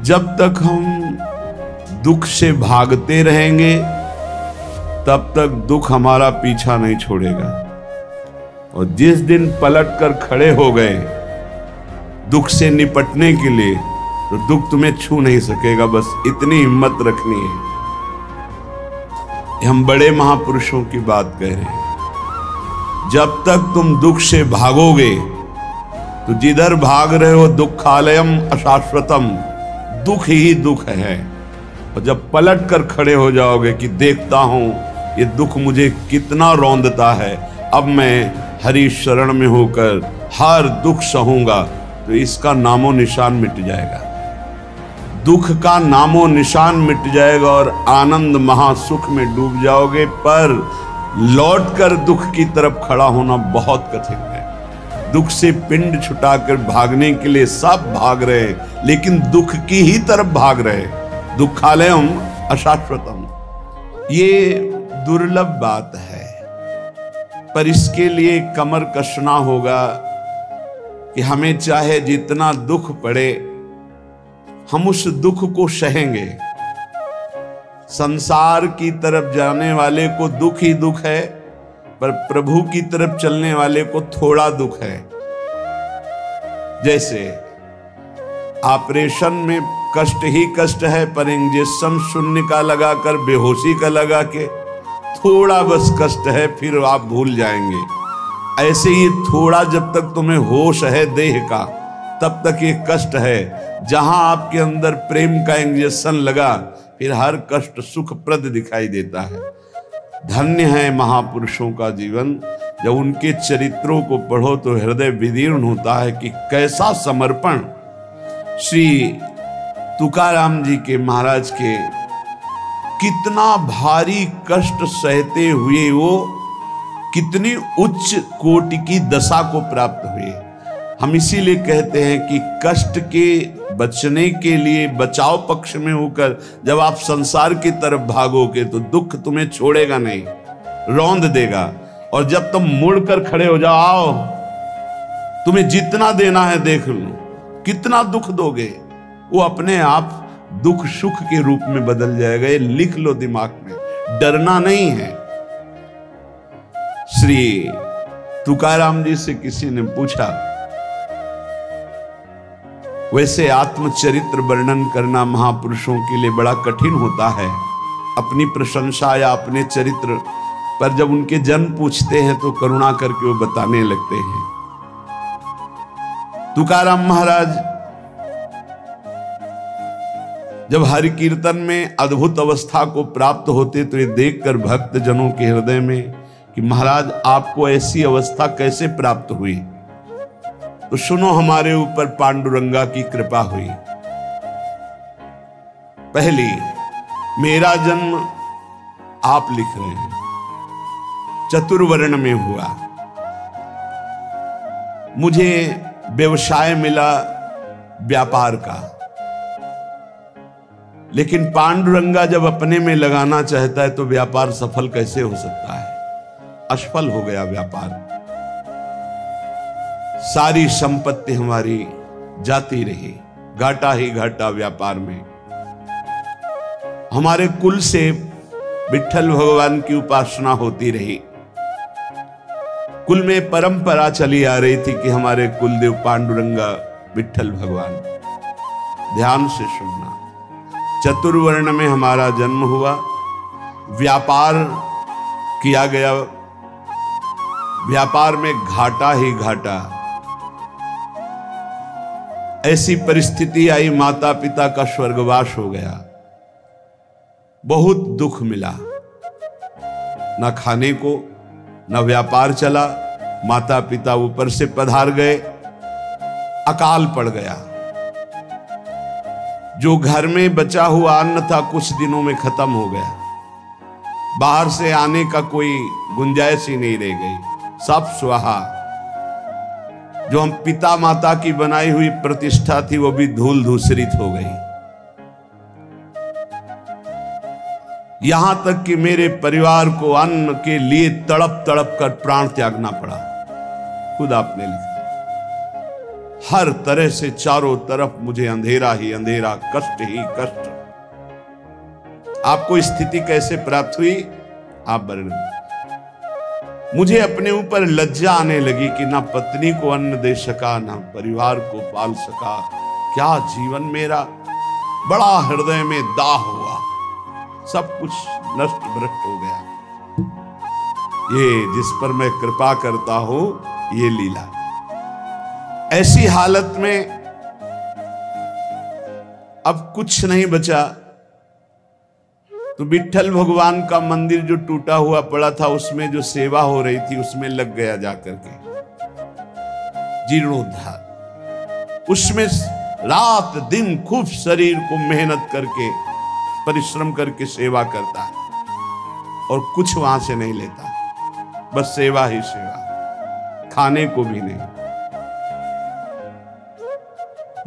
जब तक हम दुख से भागते रहेंगे तब तक दुख हमारा पीछा नहीं छोड़ेगा, और जिस दिन पलट कर खड़े हो गए दुख से निपटने के लिए तो दुख तुम्हें छू नहीं सकेगा। बस इतनी हिम्मत रखनी है। हम बड़े महापुरुषों की बात कह रहे हैं। जब तक तुम दुख से भागोगे तो जिधर भाग रहे हो दुखालयम अशाश्वतम, दुख ही दुख है। और जब पलट कर खड़े हो जाओगे कि देखता हूं ये दुख मुझे कितना रौंदता है, अब मैं हरि शरण में होकर हर दुख सहूंगा, तो इसका नामो निशान मिट जाएगा। दुख का नामो निशान मिट जाएगा और आनंद महासुख में डूब जाओगे। पर लौटकर दुख की तरफ खड़ा होना बहुत कठिन है। दुख से पिंड छुटाकर भागने के लिए सब भाग रहे, लेकिन दुख की ही तरफ भाग रहे। दुखालयम अशाश्वतम, ये दुर्लभ बात है। पर इसके लिए कमर कसना होगा कि हमें चाहे जितना दुख पड़े हम उस दुख को सहेंगे। संसार की तरफ जाने वाले को दुख ही दुख है, पर प्रभु की तरफ चलने वाले को थोड़ा दुख है। जैसे ऑपरेशन में कष्ट ही कष्ट है, पर इंजेक्शन शून्य का लगाकर बेहोशी का लगा के थोड़ा बस कष्ट है, फिर आप भूल जाएंगे। ऐसे ही थोड़ा जब तक तुम्हें होश है देह का, तब तक ये कष्ट है। जहां आपके अंदर प्रेम का इंजेक्शन लगा, फिर हर कष्ट सुखप्रद दिखाई देता है। धन्य है महापुरुषों का जीवन। जब उनके चरित्रों को पढ़ो तो हृदय विदीर्ण होता है कि कैसा समर्पण। श्री तुकाराम जी के महाराज के कितना भारी कष्ट सहते हुए वो कितनी उच्च कोटि की दशा को प्राप्त हुए। हम इसीलिए कहते हैं कि कष्ट के बचने के लिए बचाव पक्ष में होकर जब आप संसार की तरफ भागोगे तो दुख तुम्हें छोड़ेगा नहीं, रौंद देगा। और जब तुम मुड़कर खड़े हो जाओ, आओ तुम्हें जितना देना है देख लो, कितना दुख दोगे, वो अपने आप दुख सुख के रूप में बदल जाएगा। ये लिख लो दिमाग में, डरना नहीं है। श्री तुकाराम जी से किसी ने पूछा, वैसे आत्मचरित्र वर्णन करना महापुरुषों के लिए बड़ा कठिन होता है। अपनी प्रशंसा या अपने चरित्र पर जब उनके जन पूछते हैं तो करुणा करके वो बताने लगते हैं। तुकाराम महाराज जब हरि कीर्तन में अद्भुत अवस्था को प्राप्त होते तो ये देखकर भक्त जनों के हृदय में कि महाराज आपको ऐसी अवस्था कैसे प्राप्त हुई, तो सुनो हमारे ऊपर पांडुरंगा की कृपा हुई। पहली, मेरा जन्म आप लिख रहे हैं चतुर्वर्ण में हुआ। मुझे व्यवसाय मिला व्यापार का, लेकिन पांडुरंगा जब अपने में लगाना चाहता है तो व्यापार सफल कैसे हो सकता है? असफल हो गया व्यापार। सारी संपत्ति हमारी जाती रही, घाटा ही घाटा व्यापार में। हमारे कुल से विट्ठल भगवान की उपासना होती रही। कुल में परंपरा चली आ रही थी कि हमारे कुलदेव पांडुरंगा विट्ठल भगवान। ध्यान से सुनना, चतुर्वर्ण में हमारा जन्म हुआ, व्यापार किया गया, व्यापार में घाटा ही घाटा। ऐसी परिस्थिति आई, माता पिता का स्वर्गवास हो गया, बहुत दुख मिला, न खाने को न व्यापार चला, माता पिता ऊपर से पधार गए, अकाल पड़ गया। जो घर में बचा हुआ अन्न था कुछ दिनों में खत्म हो गया, बाहर से आने का कोई गुंजाइश ही नहीं रह गई, सब स्वाहा। जो हम पिता माता की बनाई हुई प्रतिष्ठा थी वो भी धूल धूसरित हो गई। यहां तक कि मेरे परिवार को अन्न के लिए तड़प तड़प कर प्राण त्यागना पड़ा, खुद आपने लिखा। हर तरह से चारों तरफ मुझे अंधेरा ही अंधेरा, कष्ट ही कष्ट। आपको स्थिति कैसे प्राप्त हुई आप वर्णन। मुझे अपने ऊपर लज्जा आने लगी कि ना पत्नी को अन्न दे सका, ना परिवार को पाल सका। क्या जीवन मेरा, बड़ा हृदय में दाह हुआ, सब कुछ नष्ट भ्रष्ट हो गया। ये जिस पर मैं कृपा करता हूं ये लीला। ऐसी हालत में अब कुछ नहीं बचा तो विट्ठल भगवान का मंदिर जो टूटा हुआ पड़ा था उसमें जो सेवा हो रही थी उसमें लग गया जाकर के, जीर्णोद्धार। उसमें रात दिन खूब शरीर को मेहनत करके परिश्रम करके सेवा करता है और कुछ वहां से नहीं लेता, बस सेवा ही सेवा, खाने को भी नहीं।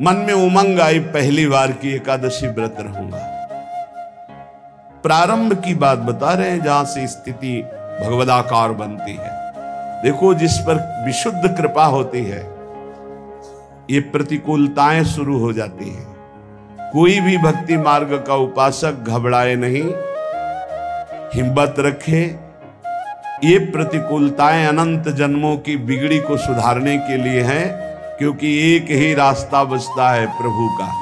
मन में उमंग आई, पहली बार की एकादशी व्रत रहूंगा। प्रारंभ की बात बता रहे हैं जहां से स्थिति भगवदाकार बनती है। देखो जिस पर विशुद्ध कृपा होती है ये प्रतिकूलताएं शुरू हो जाती हैं। कोई भी भक्ति मार्ग का उपासक घबराए नहीं, हिम्मत रखे। ये प्रतिकूलताएं अनंत जन्मों की बिगड़ी को सुधारने के लिए हैं, क्योंकि एक ही रास्ता बचता है प्रभु का।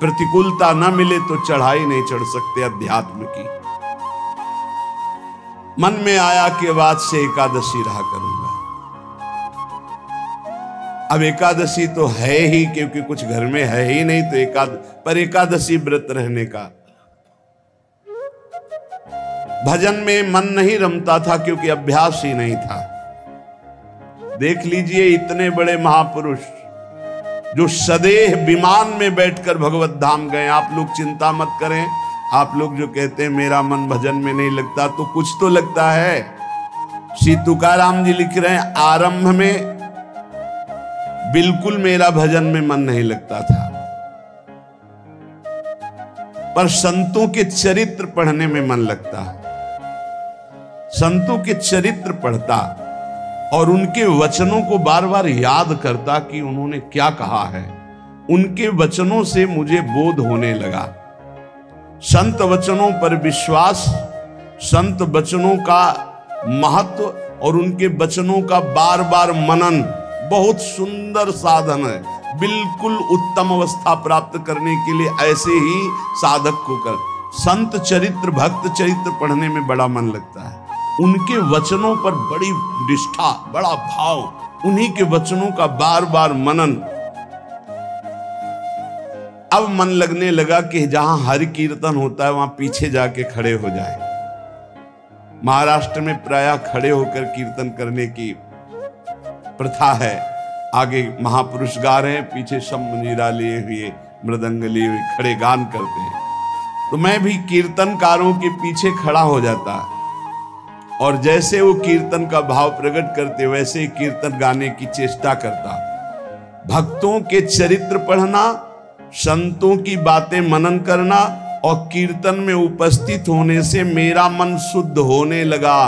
प्रतिकूलता न मिले तो चढ़ाई नहीं चढ़ सकते अध्यात्म की। मन में आया कि बाद से एकादशी रहा करूंगा। अब एकादशी तो है ही, क्योंकि कुछ घर में है ही नहीं, तो पर एकादशी व्रत रहने का। भजन में मन नहीं रमता था क्योंकि अभ्यास ही नहीं था। देख लीजिए इतने बड़े महापुरुष जो सदेह विमान में बैठकर भगवत धाम गए। आप लोग चिंता मत करें, आप लोग जो कहते हैं मेरा मन भजन में नहीं लगता, तो कुछ तो लगता है। श्री तुकाराम जी लिख रहे हैं आरंभ में बिल्कुल मेरा भजन में मन नहीं लगता था, पर संतों के चरित्र पढ़ने में मन लगता है। संतों के चरित्र पढ़ता और उनके वचनों को बार बार याद करता कि उन्होंने क्या कहा है। उनके वचनों से मुझे बोध होने लगा। संत वचनों पर विश्वास, संत वचनों का महत्व और उनके वचनों का बार बार मनन बहुत सुंदर साधन है। बिल्कुल उत्तम अवस्था प्राप्त करने के लिए ऐसे ही साधक को कर। संत चरित्र, भक्त चरित्र पढ़ने में बड़ा मन लगता है। उनके वचनों पर बड़ी निष्ठा, बड़ा भाव, उन्हीं के वचनों का बार बार मनन। अब मन लगने लगा कि जहां हरि कीर्तन होता है वहां पीछे जाके खड़े हो जाए। महाराष्ट्र में प्रायः खड़े होकर कीर्तन करने की प्रथा है। आगे महापुरुष गा रहे हैं, पीछे सब मंजीरा लिए हुए, मृदंग लिए हुए खड़े गान करते हैं। तो मैं भी कीर्तनकारों के पीछे खड़ा हो जाता और जैसे वो कीर्तन का भाव प्रकट करते वैसे ही कीर्तन गाने की चेष्टा करता। भक्तों के चरित्र पढ़ना, संतों की बातें मनन करना और कीर्तन में उपस्थित होने से मेरा मन शुद्ध होने लगा।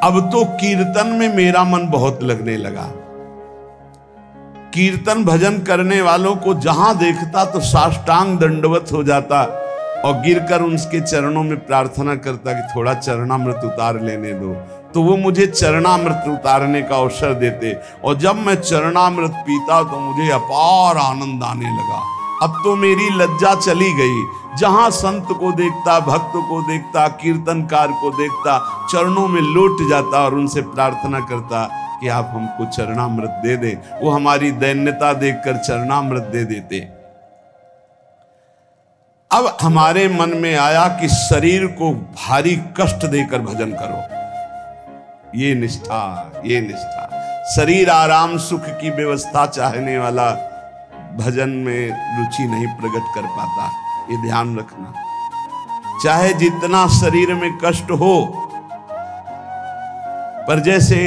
अब तो कीर्तन में मेरा मन बहुत लगने लगा। कीर्तन भजन करने वालों को जहां देखता तो साष्टांग दंडवत हो जाता और गिरकर उनके चरणों में प्रार्थना करता कि थोड़ा चरणामृत उतार लेने दो। तो वो मुझे चरणामृत उतारने का अवसर देते और जब मैं चरणामृत पीता तो मुझे अपार आनंद आने लगा। अब तो मेरी लज्जा चली गई। जहां संत को देखता, भक्त को देखता, कीर्तनकार को देखता, चरणों में लौट जाता और उनसे प्रार्थना करता कि आप हमको चरणामृत दे दें। वो हमारी दैन्यता देखकर चरणामृत दे देते। अब हमारे मन में आया कि शरीर को भारी कष्ट देकर भजन करो। ये निष्ठा, ये निष्ठा। शरीर आराम सुख की व्यवस्था चाहने वाला भजन में रुचि नहीं प्रकट कर पाता। ये ध्यान रखना। चाहे जितना शरीर में कष्ट हो, पर जैसे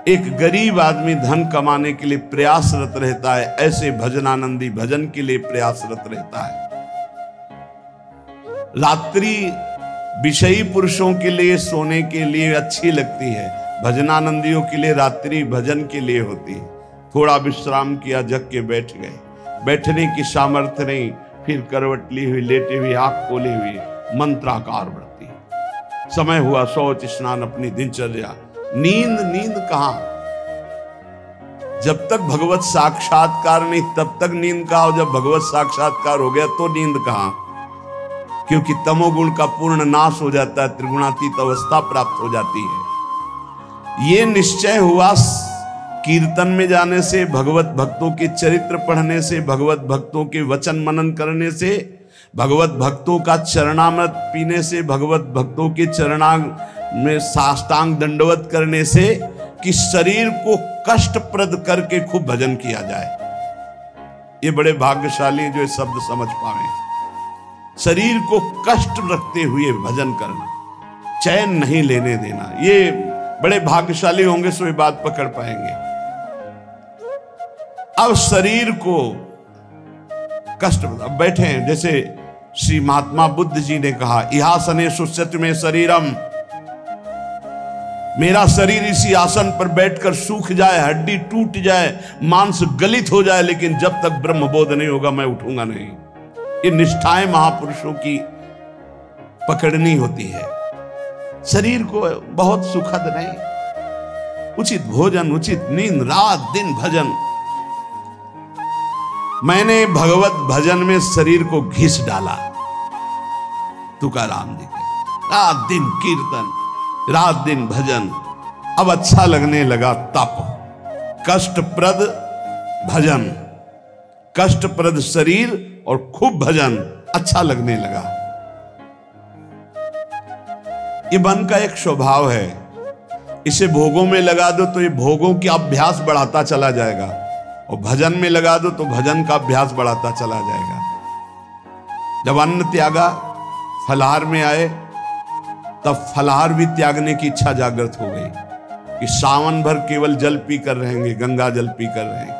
एक गरीब आदमी धन कमाने के लिए प्रयासरत रहता है, ऐसे भजनानंदी भजन के लिए प्रयासरत रहता है। रात्रि विषयी पुरुषों के लिए सोने के लिए अच्छी लगती है, भजनानंदियों के लिए रात्रि भजन के लिए होती है। थोड़ा विश्राम किया, जग के बैठ गए। बैठने की सामर्थ्य नहीं, फिर करवट ली हुई, लेटे हुए, आंख खोले हुए मंत्राकार वृत्ति। समय हुआ शौच स्नान, अपनी दिनचर्या। नींद कहां? जब तक भगवत साक्षात्कार नहीं तब तक नींद कहां, और जब भगवत साक्षात्कार हो गया तो नींद कहां? क्योंकि तमोगुण का पूर्ण नाश हो जाता है, त्रिगुणातीत अवस्था प्राप्त हो जाती है। ये निश्चय हुआ कीर्तन में जाने से, भगवत भक्तों के चरित्र पढ़ने से, भगवत भक्तों के वचन मनन करने से, भगवत भक्तों का चरणामृत पीने से, भगवत भक्तों के चरणांग में साष्टांग दंडवत करने से, कि शरीर को कष्टप्रद करके खूब भजन किया जाए। ये बड़े भाग्यशाली जो ये शब्द समझ पाए। शरीर को कष्ट रखते हुए भजन करना, चैन नहीं लेने देना, ये बड़े भाग्यशाली होंगे सो ये बात पकड़ पाएंगे। अब शरीर को कष्ट, अब बैठे हैं, जैसे श्री महात्मा बुद्ध जी ने कहा, इहासने सुस्यति में शरीरम, मेरा शरीर इसी आसन पर बैठकर सूख जाए, हड्डी टूट जाए, मांस गलित हो जाए, लेकिन जब तक ब्रह्मबोध नहीं होगा मैं उठूंगा नहीं। ये निष्ठाएं महापुरुषों की पकड़नी होती है। शरीर को बहुत सुखद नहीं, उचित भोजन, उचित नींद, रात दिन भजन। मैंने भगवत भजन में शरीर को घिस डाला। तुकाराम जी के रात दिन कीर्तन, रात दिन भजन। अब अच्छा लगने लगा तप, कष्टप्रद भजन, कष्टप्रद शरीर और खूब भजन अच्छा लगने लगा। ये मन का एक स्वभाव है, इसे भोगों में लगा दो तो ये भोगों की अभ्यास बढ़ाता चला जाएगा, और भजन में लगा दो तो भजन का अभ्यास बढ़ाता चला जाएगा। जब अन्न त्यागा, फलाहार में आए, तब फलाहार भी त्यागने की इच्छा जागृत हो गई कि सावन भर केवल जल पी कर रहेंगे, गंगा जल पी कर रहेंगे।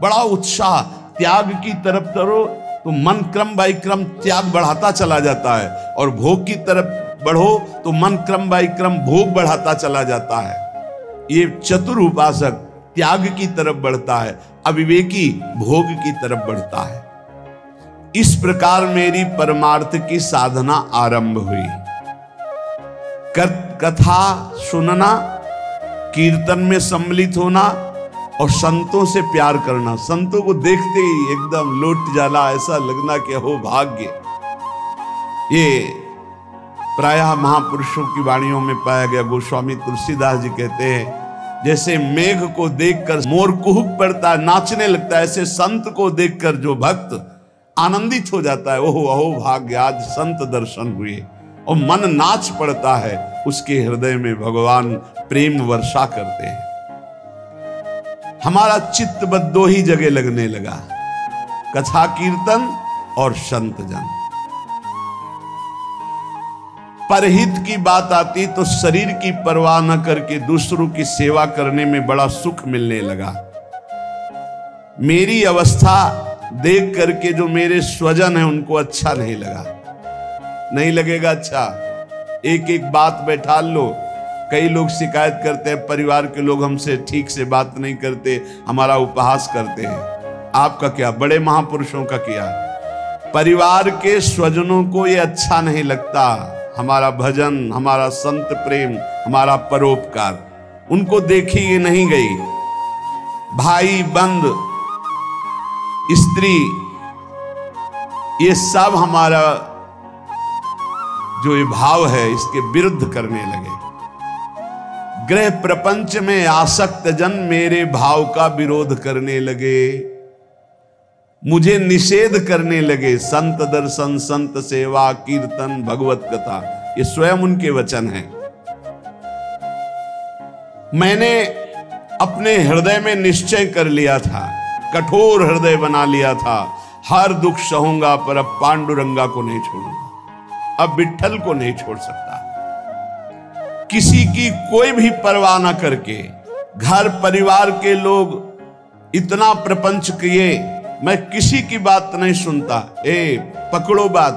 बड़ा उत्साह, त्याग की तरफ करो तो मन क्रम बाई क्रम त्याग बढ़ाता चला जाता है, और भोग की तरफ बढ़ो तो मन क्रम बाई क्रम भोग बढ़ाता चला जाता है। ये चतुर उपासक त्याग की तरफ बढ़ता है, अविवेकी भोग की तरफ बढ़ता है। इस प्रकार मेरी परमार्थ की साधना आरंभ हुई। कथा सुनना, कीर्तन में सम्मिलित होना और संतों से प्यार करना। संतों को देखते ही एकदम लौट जाना, ऐसा लगना कि हो भाग्य। ये प्रायः महापुरुषों की वाणियों में पाया गया। गोस्वामी तुलसीदास जी कहते हैं, जैसे मेघ को देखकर मोर कुहुक पड़ता है, नाचने लगता है, ऐसे संत को देखकर जो भक्त आनंदित हो जाता है, ओहो अहो भाग्य, आज संत दर्शन हुए, और मन नाच पड़ता है, उसके हृदय में भगवान प्रेम वर्षा करते हैं। हमारा चित्त बस दो ही जगह लगने लगा, कथा कीर्तन और संत जन। परहित की बात आती तो शरीर की परवाह न करके दूसरों की सेवा करने में बड़ा सुख मिलने लगा। मेरी अवस्था देख करके जो मेरे स्वजन हैं उनको अच्छा नहीं लगा। नहीं लगेगा अच्छा, एक एक बात बैठा लो। कई लोग शिकायत करते हैं, परिवार के लोग हमसे ठीक से बात नहीं करते, हमारा उपहास करते हैं। आपका क्या, बड़े महापुरुषों का क्या? परिवार के स्वजनों को ये अच्छा नहीं लगता, हमारा भजन, हमारा संत प्रेम, हमारा परोपकार, उनको देखी ये नहीं गई। भाई बंद, स्त्री, ये सब हमारा जो ये भाव है इसके विरुद्ध करने लगे। ग्रह प्रपंच में आसक्त जन मेरे भाव का विरोध करने लगे, मुझे निषेध करने लगे। संत दर्शन, संत सेवा, कीर्तन, भगवत कथा, ये स्वयं उनके वचन हैं। मैंने अपने हृदय में निश्चय कर लिया था, कठोर हृदय बना लिया था, हर दुख सहूंगा पर अब पांडुरंगा को नहीं छोड़ूंगा, अब विट्ठल को नहीं छोड़ सकता। किसी की कोई भी परवाह ना करके, घर परिवार के लोग इतना प्रपंच किए, मैं किसी की बात नहीं सुनता। पकड़ो बात,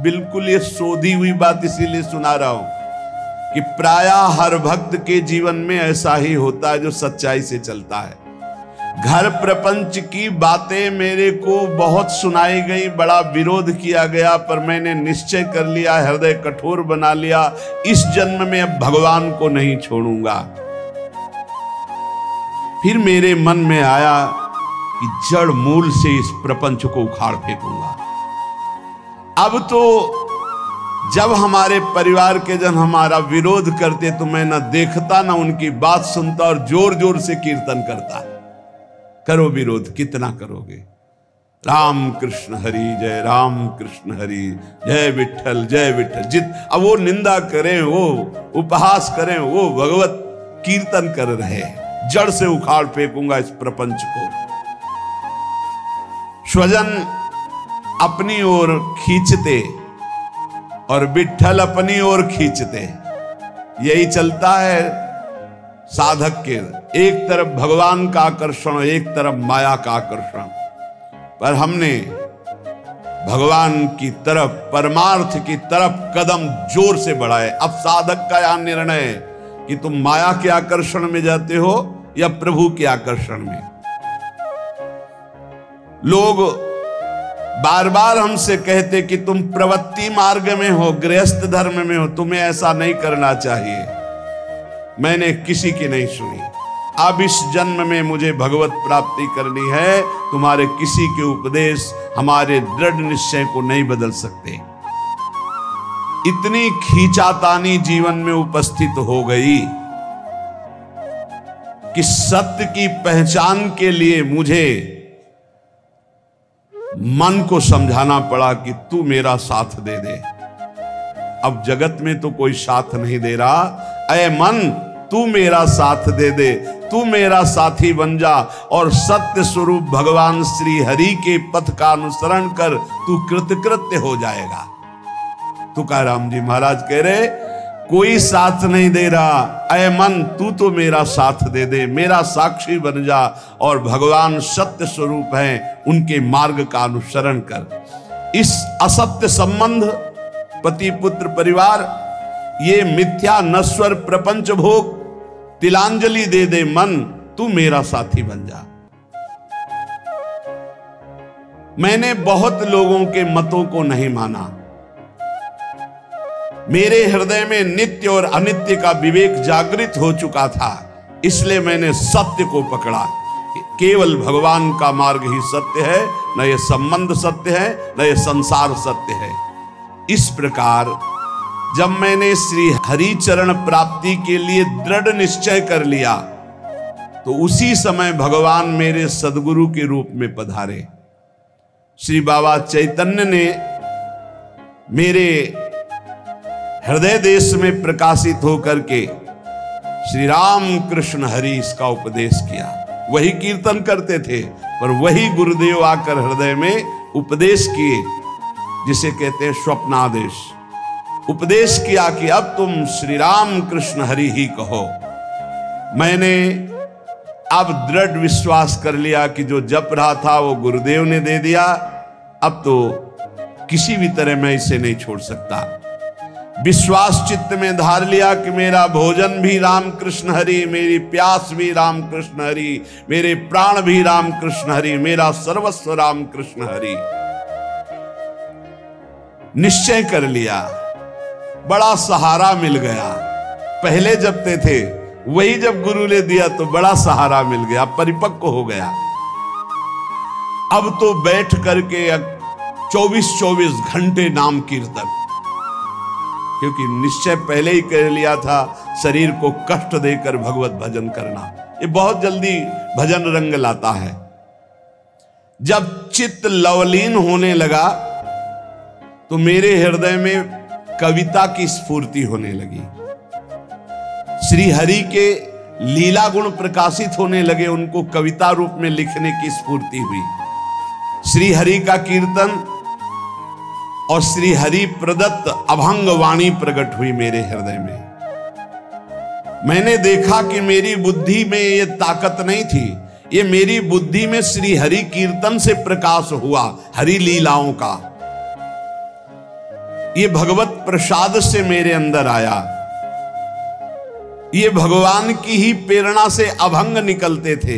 बिल्कुल ये सोधी हुई बात इसीलिए सुना रहा हूं कि प्रायः हर भक्त के जीवन में ऐसा ही होता है जो सच्चाई से चलता है। घर प्रपंच की बातें मेरे को बहुत सुनाई गई, बड़ा विरोध किया गया, पर मैंने निश्चय कर लिया, हृदय कठोर बना लिया, इस जन्म में अब भगवान को नहीं छोड़ूंगा। फिर मेरे मन में आया कि जड़ मूल से इस प्रपंच को उखाड़ फेंकूंगा। अब तो जब हमारे परिवार के जन हमारा विरोध करते तो मैं न देखता न उनकी बात सुनता और जोर जोर से कीर्तन करता। करो विरोध, कितना करोगे? राम कृष्ण हरि जय, राम कृष्ण हरि जय, विठ्ठल जय विठ्ठल। अब वो निंदा करें, वो उपहास करें, वो भगवत कीर्तन कर रहे हैं। जड़ से उखाड़ फेंकूंगा इस प्रपंच को। स्वजन अपनी ओर खींचते और विठ्ठल अपनी ओर खींचते, यही चलता है साधक के। एक तरफ भगवान का आकर्षण, एक तरफ माया का आकर्षण। पर हमने भगवान की तरफ, परमार्थ की तरफ कदम जोर से बढ़ाए। अब साधक का यह निर्णय है कि तुम माया के आकर्षण में जाते हो या प्रभु के आकर्षण में। लोग बार बार हमसे कहते कि तुम प्रवृत्ति मार्ग में हो, गृहस्थ धर्म में हो, तुम्हें ऐसा नहीं करना चाहिए। मैंने किसी की नहीं सुनी। अब इस जन्म में मुझे भगवत प्राप्ति करनी है। तुम्हारे किसी के उपदेश हमारे दृढ़ निश्चय को नहीं बदल सकते। इतनी खींचातानी जीवन में उपस्थित हो गई कि सत्य की पहचान के लिए मुझे मन को समझाना पड़ा कि तू मेरा साथ दे दे। अब जगत में तो कोई साथ नहीं दे रहा। ऐ मन, तू मेरा साथ दे दे, तू मेरा साथी बन जा और सत्य स्वरूप भगवान श्री हरि के पथ का अनुसरण कर, तू कृतकृत्य हो जाएगा। तुकाराम जी महाराज कह रहे, कोई साथ नहीं दे रहा, ऐ मन तू तो मेरा साथ दे दे, मेरा साक्षी बन जा और भगवान सत्य स्वरूप हैं, उनके मार्ग का अनुसरण कर। इस असत्य संबंध, पति पुत्र परिवार, ये मिथ्या नश्वर प्रपंच भोग, तिलांजलि दे दे मन, तू मेरा साथी बन जा। मैंने बहुत लोगों के मतों को नहीं माना। मेरे हृदय में नित्य और अनित्य का विवेक जागृत हो चुका था, इसलिए मैंने सत्य को पकड़ा। केवल भगवान का मार्ग ही सत्य है, न ये संबंध सत्य है, न ये संसार सत्य है। इस प्रकार जब मैंने श्री हरि चरण प्राप्ति के लिए दृढ़ निश्चय कर लिया, तो उसी समय भगवान मेरे सदगुरु के रूप में पधारे। श्री बाबा चैतन्य ने मेरे हृदय देश में प्रकाशित होकर के श्री राम कृष्ण हरि इसका उपदेश किया। वही कीर्तन करते थे, पर वही गुरुदेव आकर हृदय में उपदेश किए, जिसे कहते हैं स्वप्नादेश। उपदेश किया कि अब तुम श्री राम कृष्ण हरि ही कहो। मैंने अब दृढ़ विश्वास कर लिया कि जो जप रहा था वो गुरुदेव ने दे दिया। अब तो किसी भी तरह मैं इसे नहीं छोड़ सकता। विश्वास चित्त में धार लिया कि मेरा भोजन भी राम कृष्ण हरि, मेरी प्यास भी राम कृष्ण हरि, मेरे प्राण भी राम कृष्ण हरि, मेरा सर्वस्व राम कृष्ण हरि। निश्चय कर लिया, बड़ा सहारा मिल गया। पहले जपते थे, वही जब गुरु ने दिया तो बड़ा सहारा मिल गया, परिपक्व हो गया। अब तो बैठ करके 24-24 घंटे नाम कीर्तन, क्योंकि निश्चय पहले ही कर लिया था शरीर को कष्ट देकर भगवत भजन करना। ये बहुत जल्दी भजन रंग लाता है। जब चित्त लवलीन होने लगा तो मेरे हृदय में कविता की स्फूर्ति होने लगी। श्री हरि के लीला गुण प्रकाशित होने लगे, उनको कविता रूप में लिखने की स्फूर्ति हुई। श्री हरि का कीर्तन और श्री हरि प्रदत्त अभंग वाणी प्रकट हुई मेरे हृदय में। मैंने देखा कि मेरी बुद्धि में ये ताकत नहीं थी, ये मेरी बुद्धि में श्री हरि कीर्तन से प्रकाश हुआ, हरि लीलाओं का। ये भगवत प्रसाद से मेरे अंदर आया। ये भगवान की ही प्रेरणा से अभंग निकलते थे।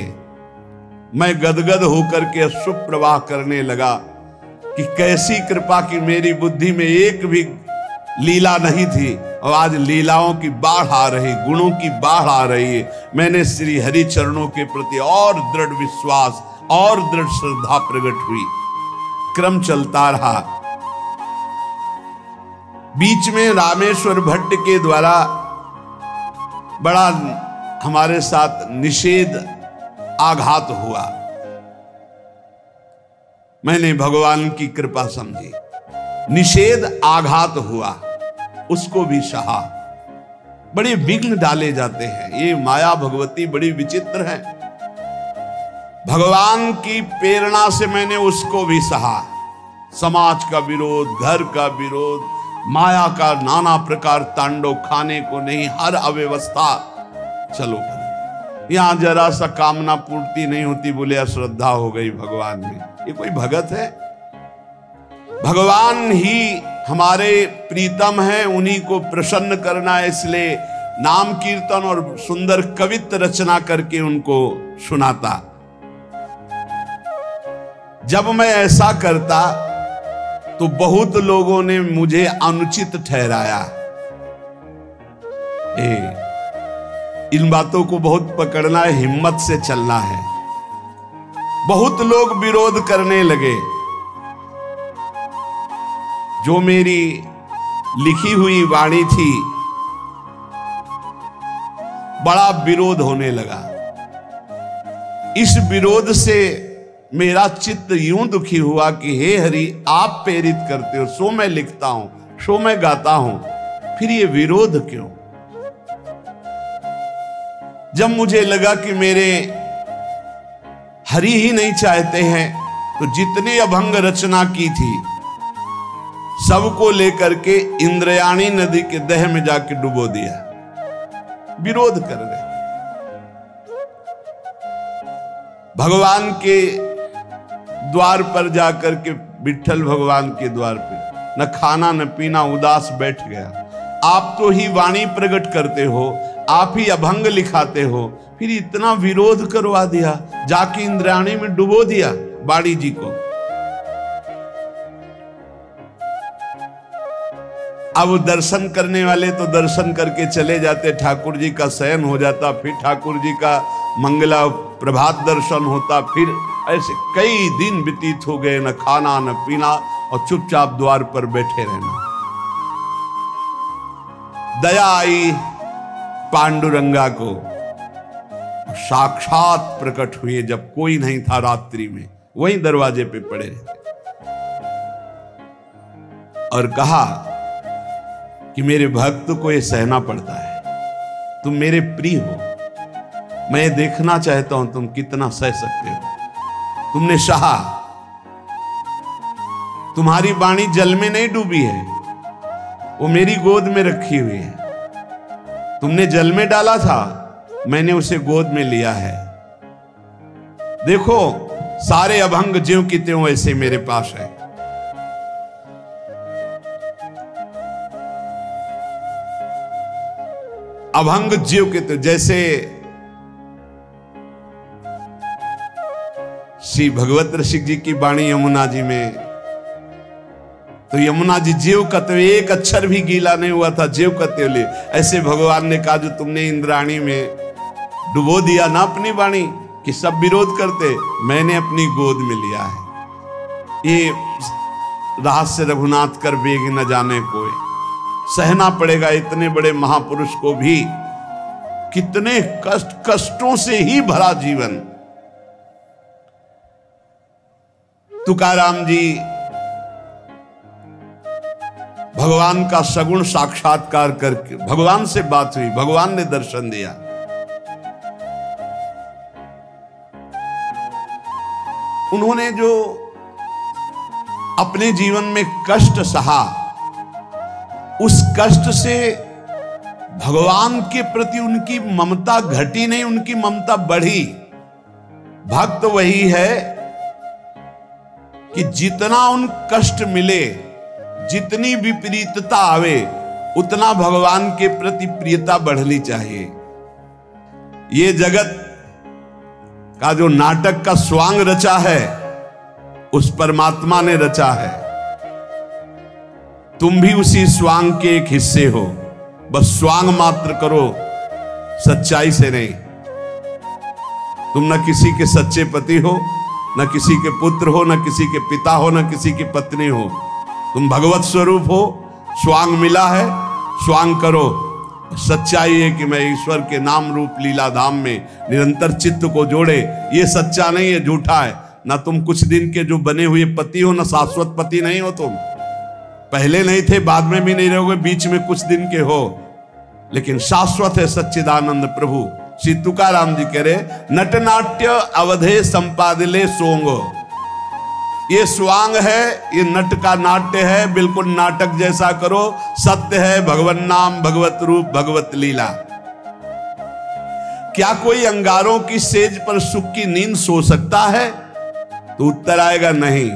मैं गदगद होकर के अश्रु प्रवाह करने लगा कि कैसी कृपा की मेरी बुद्धि में एक भी लीला नहीं थी और आज लीलाओं की बाढ़ आ रही, गुणों की बाढ़ आ रही है। मैंने श्री हरि चरणों के प्रति और दृढ़ विश्वास और दृढ़ श्रद्धा प्रकट हुई। क्रम चलता रहा। बीच में रामेश्वर भट्ट के द्वारा बड़ा हमारे साथ निषेध आघात हुआ। मैंने भगवान की कृपा समझी, निषेध आघात हुआ, उसको भी सहा। बड़े विघ्न डाले जाते हैं। ये माया भगवती बड़ी विचित्र है। भगवान की प्रेरणा से मैंने उसको भी सहा। समाज का विरोध, घर का विरोध, माया का नाना प्रकार तांडव, खाने को नहीं, हर अव्यवस्था। चलो यहां जरा सा कामना पूर्ति नहीं होती, बोले अश्रद्धा हो गई भगवान में। ये कोई भगत है? भगवान ही हमारे प्रीतम हैं, उन्हीं को प्रसन्न करना है। इसलिए नाम कीर्तन और सुंदर कवित्व रचना करके उनको सुनाता। जब मैं ऐसा करता तो बहुत लोगों ने मुझे अनुचित ठहराया। इन बातों को बहुत पकड़ना है, हिम्मत से चलना है। बहुत लोग विरोध करने लगे। जो मेरी लिखी हुई वाणी थी, बड़ा विरोध होने लगा। इस विरोध से मेरा चित्त यूं दुखी हुआ कि हे हरि, आप प्रेरित करते हो, सो मैं लिखता हूं, सो मैं गाता हूं, फिर ये विरोध क्यों? जब मुझे लगा कि मेरे हरि ही नहीं चाहते हैं, तो जितनी अभंग रचना की थी सबको लेकर के इंद्रयाणी नदी के दह में जाके डुबो दिया। विरोध कर रहे। भगवान के द्वार पर जाकर के, विठ्ठल भगवान के द्वार पे, न खाना न पीना, उदास बैठ गया। आप तो ही वाणी प्रकट करते हो, आप ही अभंग लिखाते हो, फिर इतना विरोध करवा दिया, जाके इंद्राणी में डुबो दिया बाड़ी जी को। अब दर्शन करने वाले तो दर्शन करके चले जाते, ठाकुर जी का शयन हो जाता, फिर ठाकुर जी का मंगला प्रभात दर्शन होता, फिर ऐसे कई दिन व्यतीत हो गए, न खाना न पीना और चुपचाप द्वार पर बैठे रहना। दया आई पांडुरंगा को, साक्षात प्रकट हुए जब कोई नहीं था रात्रि में, वहीं दरवाजे पे पड़े रहते और कहा कि मेरे भक्त को ये सहना पड़ता है, तुम मेरे प्रिय हो, मैं देखना चाहता हूं तुम कितना सह सकते हो। तुमने सहा, तुम्हारी वाणी जल में नहीं डूबी है, वो मेरी गोद में रखी हुई है। तुमने जल में डाला था, मैंने उसे गोद में लिया है। देखो सारे अभंग ज्यों की त्यों ऐसे मेरे पास है। अभंग ज्यों के त्यों, जैसे श्री भगवत रसिक जी की वाणी यमुना जी में, तो यमुना जी ज्यों कत्व, एक अक्षर भी गीला नहीं हुआ था, ज्यों कत्वले। ऐसे भगवान ने कहा, जो तुमने इंद्राणी में डुबो दिया ना अपनी वाणी, कि सब विरोध करते, मैंने अपनी गोद में लिया है। ये रहस्य रघुनाथ कर बेग न जाने कोई। सहना पड़ेगा इतने बड़े महापुरुष को भी, कितने कष्टों से ही भरा जीवन। तुकाराम जी भगवान का सगुण साक्षात्कार करके, भगवान से बात हुई, भगवान ने दर्शन दिया। उन्होंने जो अपने जीवन में कष्ट सहा, उस कष्ट से भगवान के प्रति उनकी ममता घटी नहीं, उनकी ममता बढ़ी। भक्त वही है कि जितना उन कष्ट मिले, जितनी विपरीतता आवे, उतना भगवान के प्रति प्रियता बढ़नी चाहिए। ये जगत का जो नाटक का स्वांग रचा है उस परमात्मा ने रचा है। तुम भी उसी स्वांग के एक हिस्से हो, बस स्वांग मात्र करो, सच्चाई से नहीं। तुम न किसी के सच्चे पति हो, न किसी के पुत्र हो, न किसी के पिता हो, न किसी की पत्नी हो। तुम भगवत स्वरूप हो, स्वांग मिला है, स्वांग करो। सच्चाई है कि मैं ईश्वर के नाम रूप लीला धाम में निरंतर चित्त को जोड़े। ये सच्चा नहीं है, झूठा है। ना तुम कुछ दिन के जो बने हुए पति हो, ना शाश्वत पति नहीं हो। तुम पहले नहीं थे, बाद में भी नहीं रहोगे, बीच में कुछ दिन के हो, लेकिन शाश्वत है सच्चिदानंद प्रभु। श्री तुकाराम जी कह रहे, नटनाट्य अवधे संपादिले सोंगो। ये स्वांग है, ये नट का नाट्य है, बिल्कुल नाटक जैसा करो। सत्य है भगवन नाम, भगवत रूप, भगवत लीला। क्या कोई अंगारों की सेज पर सुख की नींद सो सकता है? तो उत्तर आएगा नहीं।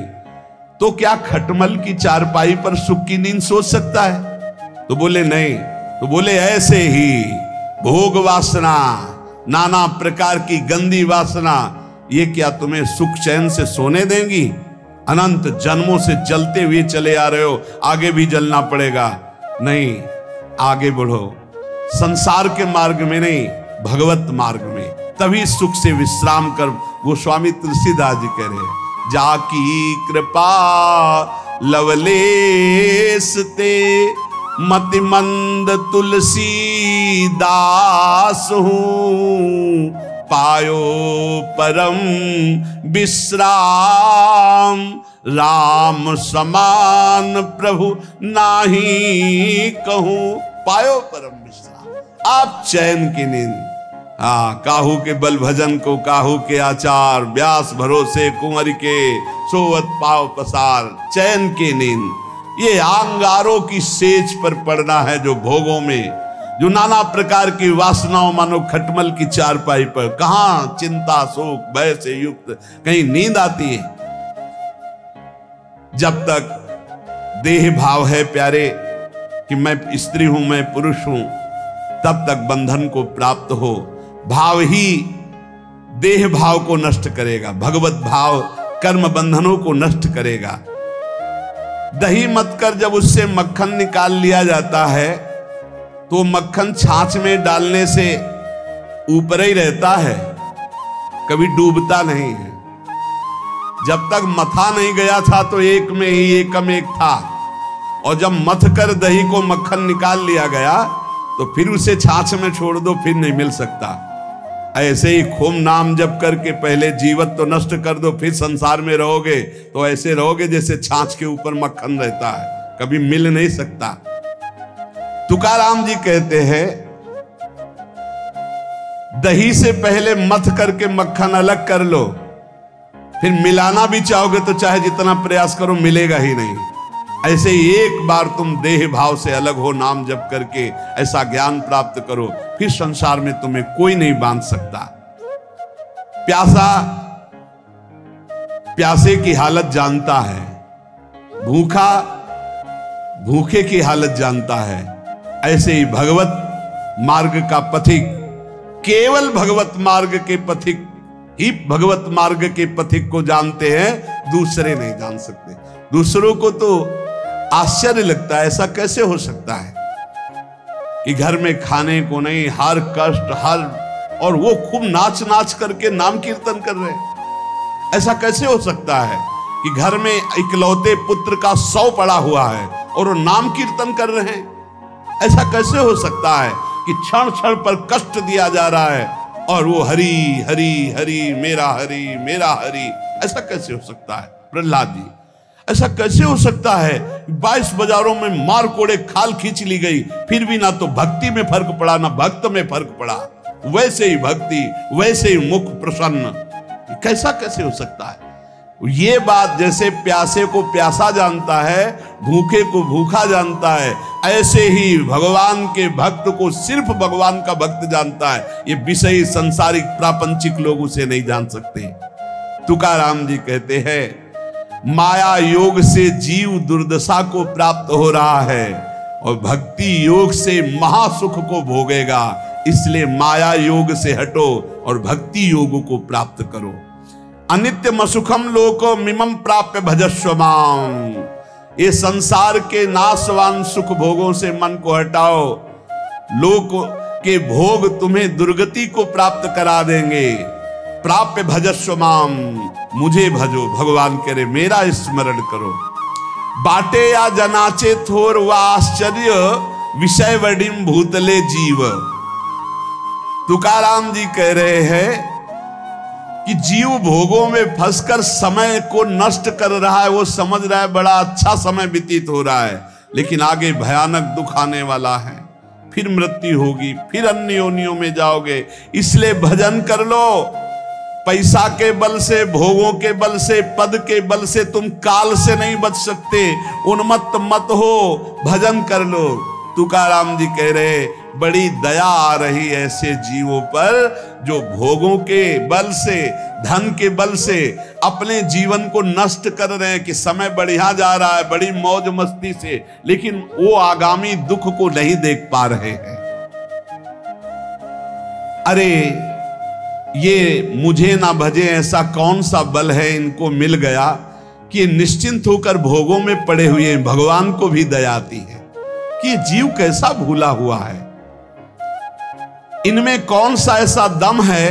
तो क्या खटमल की चारपाई पर सुख की नींद सो सकता है? तो बोले नहीं। तो बोले ऐसे ही भोग वासना, नाना प्रकार की गंदी वासना, ये क्या तुम्हें सुख चैन से सोने देंगी? अनंत जन्मों से जलते हुए चले आ रहे हो, आगे भी जलना पड़ेगा। नहीं, आगे बढ़ो, संसार के मार्ग में नहीं, भगवत मार्ग में, तभी सुख से विश्राम कर। गोस्वामी तुलसीदास जी कह रहे हैं, जाकी कृपा लवलेस ते मति मंद तुलसी दास हूं, पायो परम विश्राम, राम समान प्रभु नाही कहूं। पायो परम विश्राम, आप चैन की नींद। काहू के बल भजन को काहू के आचार, व्यास भरोसे कुंवर के सोवत पाव पसार। चैन की नींद, ये अंगारों की सेज पर पड़ना है, जो भोगों में, जो नाना प्रकार की वासनाओं, मानो खटमल की चारपाई पर। कहां चिंता शोक भय से युक्त कहीं नींद आती है? जब तक देह भाव है प्यारे कि मैं स्त्री हूं, मैं पुरुष हूं, तब तक बंधन को प्राप्त हो। भाव ही देह भाव को नष्ट करेगा, भगवत भाव कर्म बंधनों को नष्ट करेगा। दही मत कर जब उससे मक्खन निकाल लिया जाता है, तो मक्खन छाछ में डालने से ऊपर ही रहता है, कभी डूबता नहीं है। जब तक मथा नहीं गया था तो एक में ही एकम एक था, और जब मथ कर दही को मक्खन निकाल लिया गया तो फिर उसे छाछ में छोड़ दो, फिर नहीं मिल सकता। ऐसे ही खूब नाम जप करके पहले जीवत तो नष्ट कर दो, फिर संसार में रहोगे तो ऐसे रहोगे जैसे छाछ के ऊपर मक्खन रहता है, कभी मिल नहीं सकता। तुकाराम जी कहते हैं, दही से पहले मथ करके मक्खन अलग कर लो, फिर मिलाना भी चाहोगे तो चाहे जितना प्रयास करो मिलेगा ही नहीं। ऐसे ही एक बार तुम देह भाव से अलग हो, नाम जप करके ऐसा ज्ञान प्राप्त करो, फिर संसार में तुम्हें कोई नहीं बांध सकता। प्यासा प्यासे की हालत जानता है, भूखा भूखे की हालत जानता है। ऐसे ही भगवत मार्ग का पथिक, केवल भगवत मार्ग के पथिक ही भगवत मार्ग के पथिक को जानते हैं, दूसरे नहीं जान सकते। दूसरों को तो आश्चर्य लगता है, ऐसा कैसे हो सकता है कि घर में खाने को नहीं, हर कष्ट, हर, और वो खूब नाच नाच करके नाम कीर्तन कर रहे हैं। ऐसा कैसे हो सकता है कि घर में इकलौते पुत्र का 100 पड़ा हुआ है और वो नाम कीर्तन कर रहे हैं? ऐसा कैसे हो सकता है कि क्षण क्षण पर कष्ट दिया जा रहा है और वो हरि हरि हरि मेरा हरि मेरा हरि? ऐसा कैसे हो सकता है प्रहलाद जी? ऐसा कैसे हो सकता है? 22 बाजारों में मार कोड़े खाल खींच ली गई, फिर भी ना तो भक्ति में फर्क पड़ा ना भक्त में फर्क पड़ा। वैसे ही भक्ति, वैसे ही मुख प्रसन्न। कैसा कैसे हो सकता है? ये बात जैसे प्यासे को प्यासा जानता है, भूखे को भूखा जानता है, ऐसे ही भगवान के भक्त को सिर्फ भगवान का भक्त जानता है। ये विषयी सांसारिक प्रापंचिक लोग उसे नहीं जान सकते। तुकाराम जी कहते हैं, माया योग से जीव दुर्दशा को प्राप्त हो रहा है और भक्ति योग से महासुख को भोगेगा। इसलिए माया योग से हटो और भक्ति योग को प्राप्त करो। अनित्यम असुखम लोको मिमम प्राप्य भजस्व माम। ये संसार के नाशवान सुख भोगों से मन को हटाओ। लोक के भोग तुम्हें दुर्गति को प्राप्त करा देंगे। प्राप्य भजस्व माम, मुझे भजो। भगवान कह रहे मेरा स्मरण करो। बाटे या जनाचे थोर व आश्चर्य विषय वडिम भूतले जीव। तुकाराम जी कह रहे हैं कि जीव भोगों में फंसकर समय को नष्ट कर रहा है। वो समझ रहा है बड़ा अच्छा समय व्यतीत हो रहा है, लेकिन आगे भयानक दुख आने वाला है। फिर मृत्यु होगी, फिर अन्य योनियों में जाओगे। इसलिए भजन कर लो। पैसा के बल से, भोगों के बल से, पद के बल से तुम काल से नहीं बच सकते। उन्मत्त मत हो, भजन कर लो। तुकाराम जी कह रहे बड़ी दया आ रही ऐसे जीवों पर जो भोगों के बल से, धन के बल से अपने जीवन को नष्ट कर रहे हैं कि समय बढ़िया जा रहा है बड़ी मौज मस्ती से, लेकिन वो आगामी दुख को नहीं देख पा रहे हैं। अरे ये मुझे ना भजे ऐसा कौन सा बल है इनको मिल गया कि निश्चिंत होकर भोगों में पड़े हुए हैं। भगवान को भी दया आती है कि ये जीव कैसा भूला हुआ है। इनमें कौन सा ऐसा दम है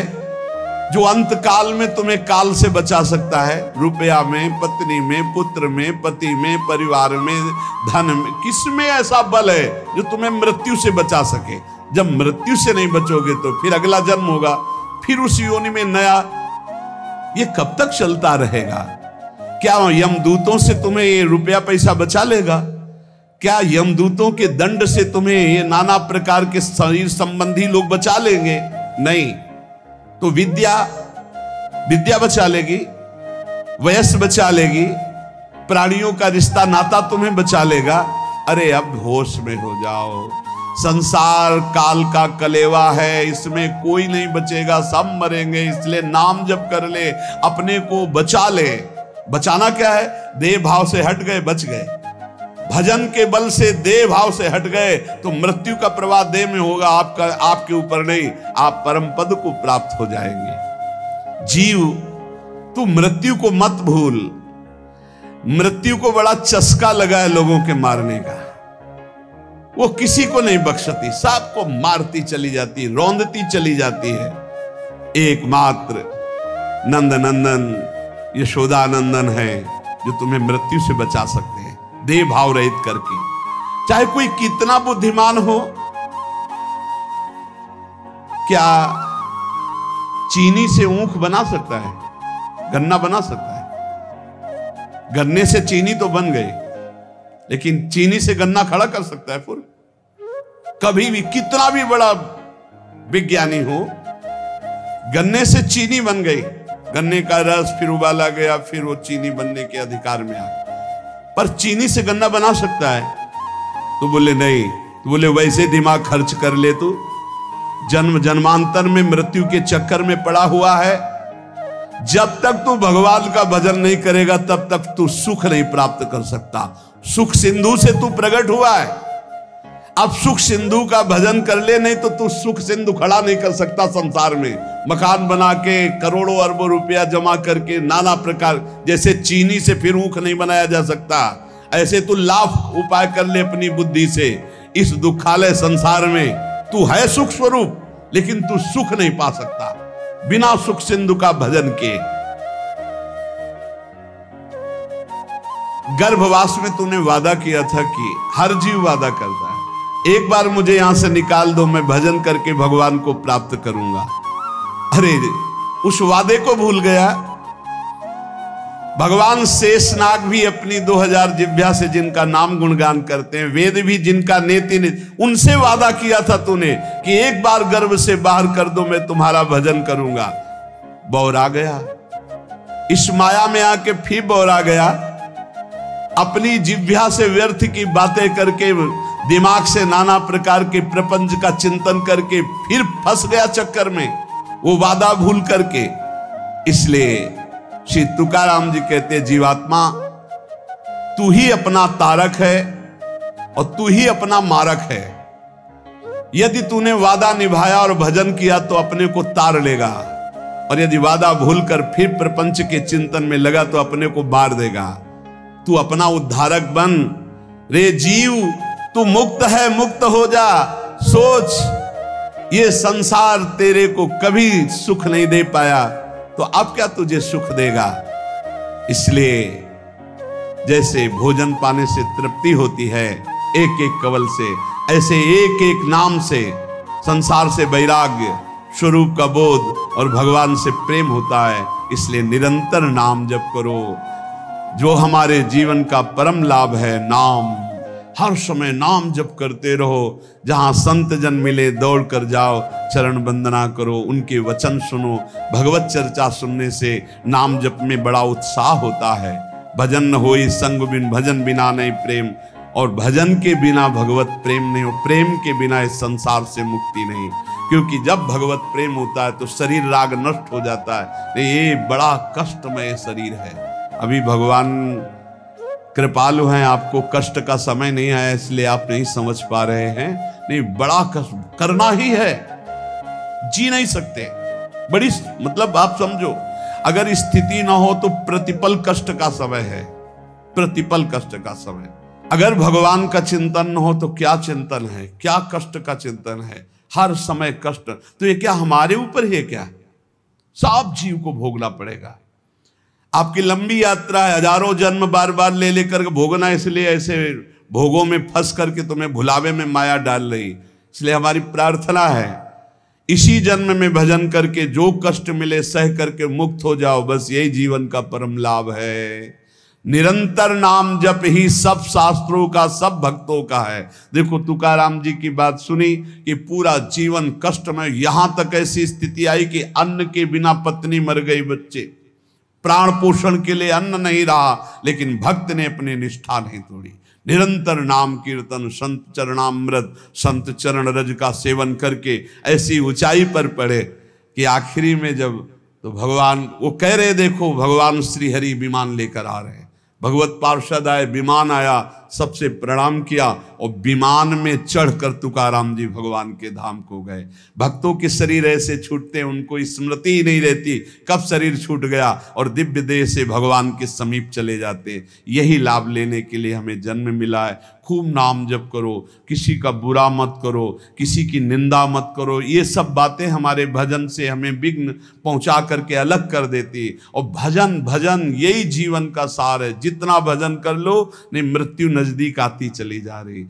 जो अंत काल में तुम्हें काल से बचा सकता है। रुपया में, पत्नी में, पुत्र में, पति में, परिवार में, धन में, किसमें ऐसा बल है जो तुम्हें मृत्यु से बचा सके। जब मृत्यु से नहीं बचोगे तो फिर अगला जन्म होगा, फिर उस योनि में नया। ये कब तक चलता रहेगा? क्या यमदूतों से तुम्हें ये रुपया पैसा बचा लेगा? क्या यमदूतों के दंड से तुम्हें ये नाना प्रकार के शरीर संबंधी लोग बचा लेंगे? नहीं। तो विद्या बचा लेगी, वयस बचा लेगी, प्राणियों का रिश्ता नाता तुम्हें बचा लेगा। अरे अब होश में हो जाओ। संसार काल का कलेवा है, इसमें कोई नहीं बचेगा, सब मरेंगे। इसलिए नाम जप कर ले, अपने को बचा ले। बचाना क्या है? देह भाव से हट गए, बच गए। भजन के बल से देह भाव से हट गए तो मृत्यु का प्रवाह देह में होगा, आपका आपके ऊपर नहीं। आप परम पद को प्राप्त हो जाएंगे। जीव तू मृत्यु को मत भूल। मृत्यु को बड़ा चस्का लगा है लोगों के मारने का। वो किसी को नहीं बख्शती, सबको मारती चली जाती, रौंदती चली जाती है। एकमात्र नंद नंदन यशोदानंदन है जो तुम्हें मृत्यु से बचा सकते हैं, देह भाव रहित करके। चाहे कोई कितना बुद्धिमान हो, क्या चीनी से ऊख बना सकता है? गन्ना बना सकता है? गन्ने से चीनी तो बन गई, लेकिन चीनी से गन्ना खड़ा कर सकता है फिर? कभी भी कितना भी बड़ा विज्ञानी हो, गन्ने से चीनी बन गई, गन्ने का रस फिर उबाला गया, फिर वो चीनी बनने के अधिकार में आ। पर चीनी से गन्ना बना सकता है? तो बोले नहीं। तो बोले वैसे दिमाग खर्च कर ले, तू जन्म जन्मांतर में मृत्यु के चक्कर में पड़ा हुआ है। जब तक तू भगवान का भजन नहीं करेगा तब तक तू सुख नहीं प्राप्त कर सकता। सुख सिंधु से तू प्रकट हुआ है, अब सुख सिंधु का भजन कर ले, नहीं तो तू सुख सिंधु खड़ा नहीं कर सकता संसार में। मकान बना के करोड़ों अरबों रुपया जमा करके नाना प्रकार, जैसे चीनी से फिर ऊख नहीं बनाया जा सकता, ऐसे तू लाख उपाय कर ले अपनी बुद्धि से। इस दुखालय संसार में तू है सुख स्वरूप, लेकिन तू सुख नहीं पा सकता बिना सुख सिंधु का भजन के। गर्भवास में तूने वादा किया था कि हर जीव वादा करता है, एक बार मुझे यहां से निकाल दो, मैं भजन करके भगवान को प्राप्त करूंगा। अरे उस वादे को भूल गया। भगवान शेषनाग भी अपनी 2000 जिह्वा से जिनका नाम गुणगान करते हैं, वेद भी जिनका नेति ने, उनसे वादा किया था तूने कि एक बार गर्भ से बाहर कर दो, मैं तुम्हारा भजन करूंगा। बौरा गया, इस माया में आके फिर बौरा गया। अपनी जिह्वा से व्यर्थ की बातें करके, दिमाग से नाना प्रकार के प्रपंच का चिंतन करके फिर फंस गया चक्कर में, वो वादा भूल करके। इसलिए श्री तुकाराम जी कहते हैं, जीवात्मा तू ही अपना तारक है और तू ही अपना मारक है। यदि तूने वादा निभाया और भजन किया तो अपने को तार लेगा, और यदि वादा भूलकर फिर प्रपंच के चिंतन में लगा तो अपने को बार देगा। तू अपना उद्धारक बन रे जीव, तू मुक्त है, मुक्त हो जा। सोच, ये संसार तेरे को कभी सुख नहीं दे पाया, तो अब क्या तुझे सुख देगा। इसलिए जैसे भोजन पाने से तृप्ति होती है एक एक कवल से, ऐसे एक एक नाम से संसार से वैराग्य, स्वरूप का बोध और भगवान से प्रेम होता है। इसलिए निरंतर नाम जप करो, जो हमारे जीवन का परम लाभ है। नाम, हर समय नाम जप करते रहो। जहां संत जन मिले दौड़ कर जाओ, चरण वंदना करो, उनके वचन सुनो। भगवत चर्चा सुनने से नाम जप में बड़ा उत्साह होता है। भजन न होई संग बिन, भजन बिना नहीं प्रेम, और भजन के बिना भगवत प्रेम नहीं हो। प्रेम के बिना इस संसार से मुक्ति नहीं, क्योंकि जब भगवत प्रेम होता है तो शरीर राग नष्ट हो जाता है। ये बड़ा कष्टमय शरीर है। अभी भगवान कृपालु हैं, आपको कष्ट का समय नहीं आया इसलिए आप नहीं समझ पा रहे हैं। नहीं, बड़ा कष्ट करना ही है, जी नहीं सकते। बड़ी मतलब आप समझो, अगर स्थिति ना हो तो प्रतिपल कष्ट का समय है, प्रतिपल कष्ट का समय। अगर भगवान का चिंतन न हो तो क्या चिंतन है, क्या कष्ट का चिंतन है। हर समय कष्ट, तो ये क्या हमारे ऊपर ही है क्या? सब जीव को भोगना पड़ेगा। आपकी लंबी यात्रा है, हजारों जन्म बार बार ले लेकर भोगना, इसलिए ऐसे भोगों में फंस करके तुम्हें भुलावे में माया डाल रही। इसलिए हमारी प्रार्थना है, इसी जन्म में भजन करके जो कष्ट मिले सह करके मुक्त हो जाओ। बस यही जीवन का परम लाभ है। निरंतर नाम जप ही सब शास्त्रों का, सब भक्तों का है। देखो तुकाराम जी की बात सुनी कि पूरा जीवन कष्ट में, यहां तक ऐसी स्थिति आई कि अन्न के बिना पत्नी मर गई, बच्चे प्राण पोषण के लिए अन्न नहीं रहा, लेकिन भक्त ने अपनी निष्ठा नहीं तोड़ी। निरंतर नाम कीर्तन, संत चरणामृत, संत चरण रज का सेवन करके ऐसी ऊंचाई पर पड़े कि आखिरी में जब तो भगवान वो कह रहे, देखो भगवान श्री हरि विमान लेकर आ रहे हैं। भगवत पार्षद आए, विमान आया, सबसे प्रणाम किया और विमान में चढ़कर तुकाराम जी भगवान के धाम को गए। भक्तों के शरीर ऐसे छूटते हैं, उनको स्मृति ही नहीं रहती कब शरीर छूट गया, और दिव्य देह से भगवान के समीप चले जाते। यही लाभ लेने के लिए हमें जन्म मिला है। खूब नाम जप करो, किसी का बुरा मत करो, किसी की निंदा मत करो। ये सब बातें हमारे भजन से हमें विघ्न पहुंचा करके अलग कर देती। और भजन भजन यही जीवन का सार है। जितना भजन कर लो, नहीं मृत्यु नजदीक आती चली जा रही।